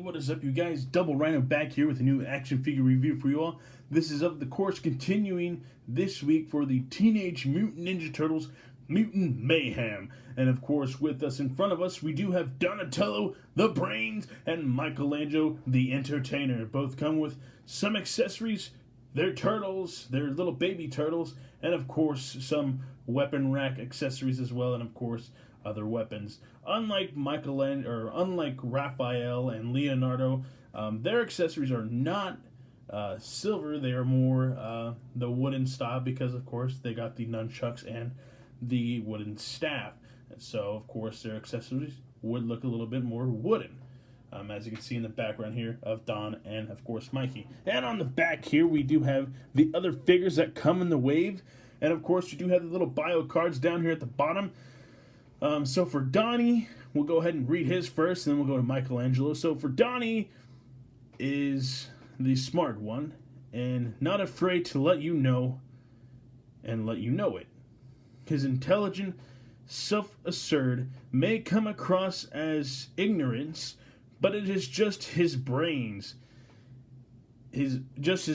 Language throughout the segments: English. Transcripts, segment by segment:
what is up, you guys? Double Rhino back here with a new action figure review for you all. This is of the course continuing this week for the Teenage Mutant Ninja Turtles Mutant Mayhem. And of course, with us in front of us, we do have Donatello, the Brains, and Michelangelo, the Entertainer. Both come with some accessories, their turtles, their little baby turtles, and of course, some weapon rack accessories as well, and of course, other weapons. Unlike unlike Raphael and Leonardo, their accessories are not silver. They are more the wooden style because, of course, they got the nunchucks and the wooden staff. And so, of course, their accessories would look a little bit more wooden. As you can see in the background here of Don and, of course, Mikey. And on the back here, we do have the other figures that come in the wave. And, of course, you do have the little bio cards down here at the bottom. So for Donnie, we'll go ahead and read his first, and then we'll go to Michelangelo. So for Donnie is the smart one, and not afraid to let you know, and let you know it. His intelligent, self-assured may come across as ignorance, but it is just his brains. His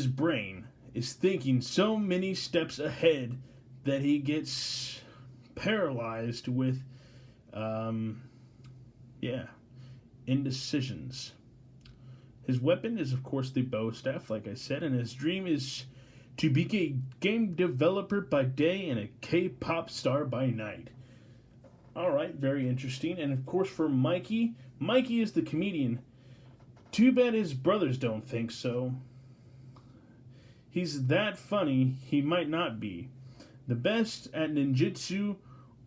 brain is thinking so many steps ahead that he gets paralyzed with indecisions. His weapon is, of course, the bow staff, like I said, and his dream is to be a game developer by day and a K-pop star by night. Alright, very interesting. And, of course, for Mikey, Mikey is the comedian. Too bad his brothers don't think so. He's that funny, he might not be the best at ninjutsu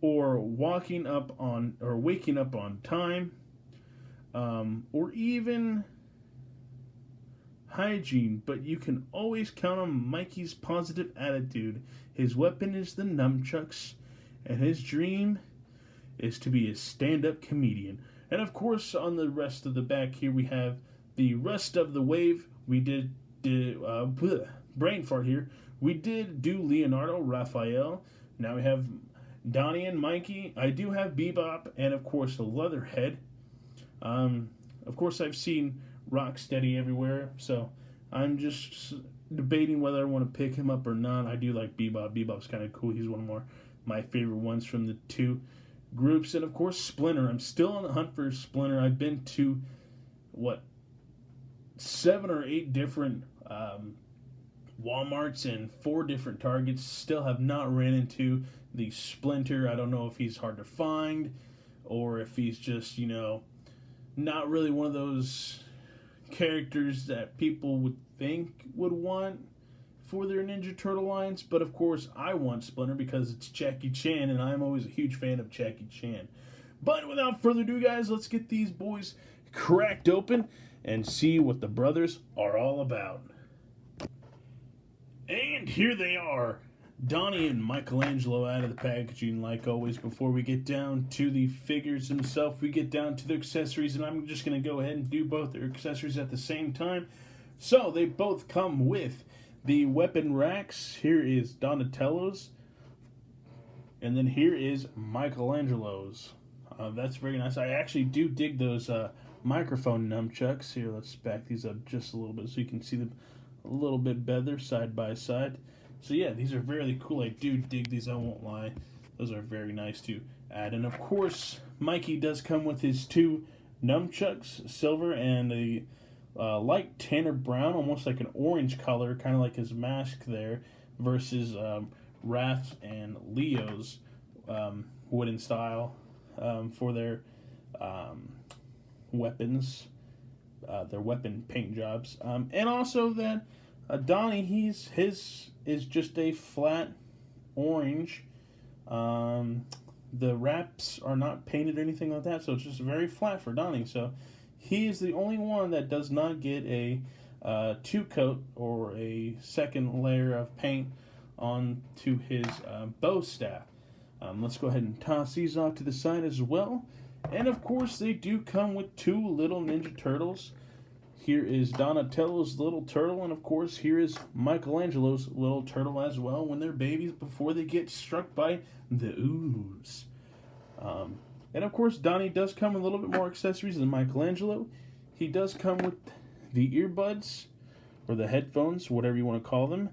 or waking up on time, or even hygiene, but you can always count on Mikey's positive attitude. His weapon is the nunchucks, and his dream is to be a stand-up comedian. And of course, on the rest of the back here, we have the rest of the wave. We did brain fart here. We did do Leonardo, Raphael. Now we have Donnie and Mikey. I do have Bebop, and of course Leatherhead. Of course, I've seen Rocksteady everywhere, so I'm just debating whether I want to pick him up or not. I do like Bebop. Bebop's kind of cool. He's one of my favorite ones from the two groups. And of course, Splinter. I'm still on the hunt for Splinter. I've been to 7 or 8 different Walmarts and 4 different Targets. Still have not ran into the Splinter. I don't know if he's hard to find or if he's just, not really one of those characters that people would think would want for their Ninja Turtle lines. But of course, I want Splinter because it's Jackie Chan, and I'm always a huge fan of Jackie Chan. But without further ado, guys, let's get these boys cracked open and see what the brothers are all about. And here they are, Donnie and Michelangelo out of the packaging like always. Before we get down to the figures themselves, we get down to the accessories, and I'm just going to go ahead and do both their accessories at the same time. So they both come with the weapon racks. Here is Donatello's, and then here is Michelangelo's. That's very nice. I actually do dig those microphone nunchucks. Here, let's back these up just a little bit so you can see them a little bit better side by side. So yeah, these are very cool. I do dig these, I won't lie. Those are very nice to add. And of course, Mikey does come with his 2 nunchucks, silver and a light tanner brown, almost like an orange color, kind of like his mask there, versus Raph and Leo's wooden style for their weapons, their weapon paint jobs. And also that Donnie, his is just a flat orange. The wraps are not painted or anything like that, so it's just very flat for Donnie. So he is the only one that does not get a 2-coat or a second layer of paint onto his bow staff. Let's go ahead and toss these off to the side as well. And of course, they do come with 2 little Ninja Turtles. Here is Donatello's little turtle, and of course, here is Michelangelo's little turtle as well when they're babies before they get struck by the ooze. And of course, Donnie does come with a little bit more accessories than Michelangelo. he does come with the earbuds, or the headphones, whatever you want to call them,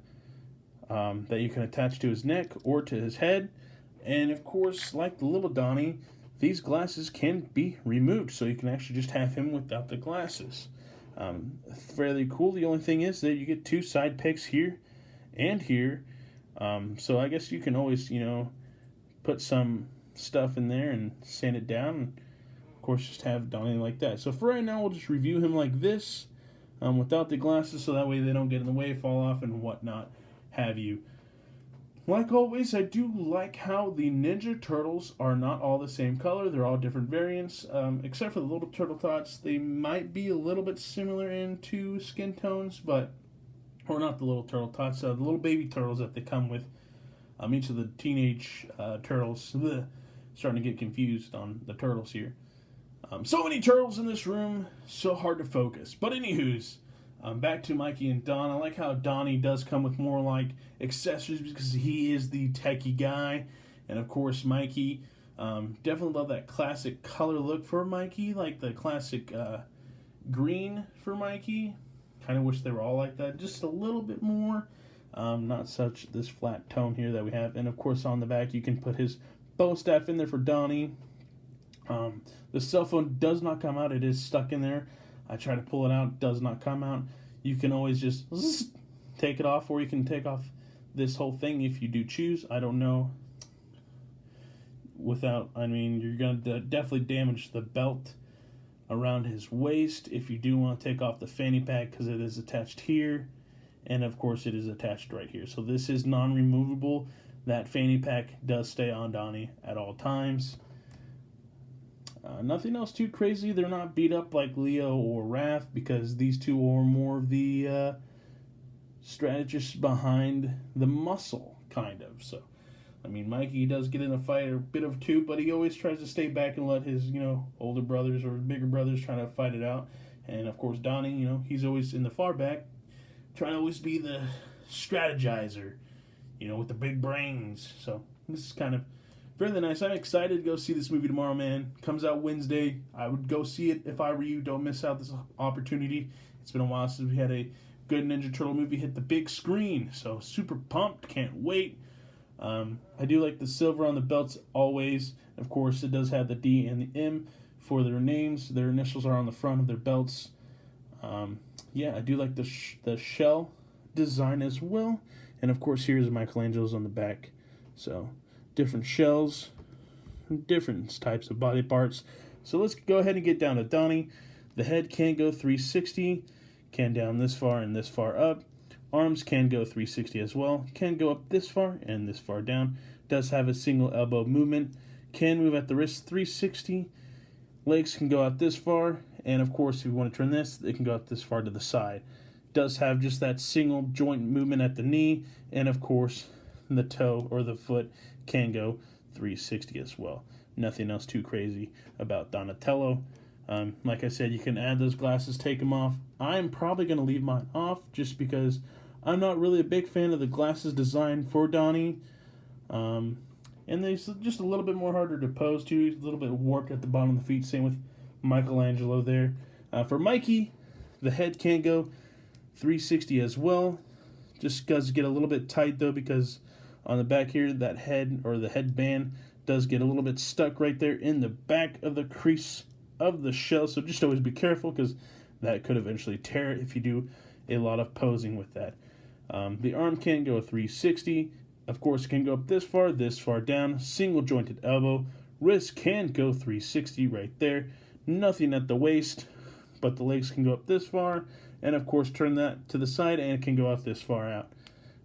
that you can attach to his neck or to his head. And of course, like the little Donnie, these glasses can be removed, so you can actually just have him without the glasses. Fairly cool. The only thing is that you get 2 side pegs here and here. So I guess you can always, put some stuff in there and sand it down, and of course just have Donnie like that. So for right now, we'll just review him like this, without the glasses, so that way they don't get in the way, fall off, and whatnot have you. Like always, I do like how the Ninja Turtles are not all the same color. They're all different variants, except for the little turtle tots. They might be a little bit similar into skin tones, but, or not the little turtle tots, the little baby turtles that they come with. Each of the teenage turtles. Bleh, starting to get confused on the turtles here. So many turtles in this room, so hard to focus. But anywho's, back to Mikey and Don. I like how Donnie does come with more like accessories because he is the techie guy. And of course, Mikey, definitely love that classic color look for Mikey, like the classic green for Mikey. Kind of wish they were all like that, just a little bit more. Not such this flat tone here that we have. And of course, on the back, you can put his bow staff in there for Donnie. The cell phone does not come out. It is stuck in there. I try to pull it out. It does not come out. You can always just take it off, or you can take off this whole thing if you do choose. I don't know. You're going to definitely damage the belt around his waist if you do want to take off the fanny pack, because it is attached here. And of course, it is attached right here. So this is non-removable. That fanny pack does stay on Donnie at all times. Nothing else too crazy. They're not beat up like Leo or Raph, because these two are more of the strategists behind the muscle, kind of. So, Mikey does get in a fight a bit of two, but he always tries to stay back and let his, older brothers or bigger brothers try to fight it out. And of course, Donnie, he's always in the far back, trying to always be the strategizer, with the big brains. So this is kind of fairly nice. I'm excited to go see this movie tomorrow, man. Comes out Wednesday. I would go see it if I were you. Don't miss out this opportunity. It's been a while since we had a good Ninja Turtle movie hit the big screen. So super pumped. Can't wait. I do like the silver on the belts always. Of course, it does have the D and the M for their names. Their initials are on the front of their belts. I do like the shell design as well. And of course, here's Michelangelo's on the back. So different shells, different types of body parts. So let's go ahead and get down to Donnie. The head can go 360, can down this far and this far up. Arms can go 360 as well, can go up this far and this far down. Does have a single elbow movement, can move at the wrist 360. Legs can go out this far, and of course, if you want to turn this, it can go out this far to the side. Does have just that single joint movement at the knee, and of course, the toe or the foot can go 360 as well. Nothing else too crazy about Donatello. Like I said, you can add those glasses, take them off. I'm probably going to leave mine off just because I'm not really a big fan of the glasses design for Donnie. And they're just a little bit more harder to pose to, a little bit warped at the bottom of the feet. Same with Michelangelo there. For Mikey, the head can go 360 as well. Just does get a little bit tight though, because on the back here, that head or the headband does get a little bit stuck right there in the back of the crease of the shell. So just always be careful, because that could eventually tear if you do a lot of posing with that. The arm can go 360. Of course, it can go up this far down. Single jointed elbow. Wrist can go 360 right there. Nothing at the waist, but the legs can go up this far. And of course, turn that to the side and it can go out this far out.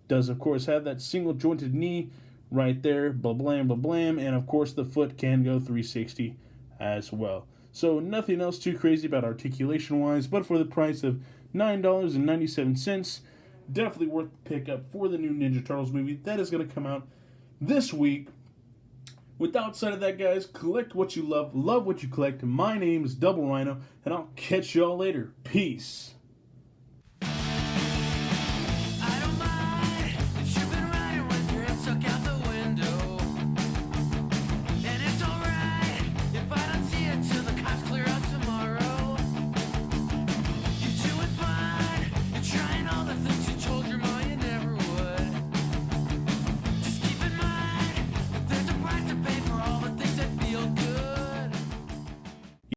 Does, of course, have that single jointed knee right there. Blah, blam, blah, blam. And of course, the foot can go 360 as well. So nothing else too crazy about articulation-wise, but for the price of $9.97, definitely worth the pickup for the new Ninja Turtles movie that is going to come out this week. With outside of that, guys, collect what you love what you collect. My name is Double Rhino, and I'll catch y'all later. Peace.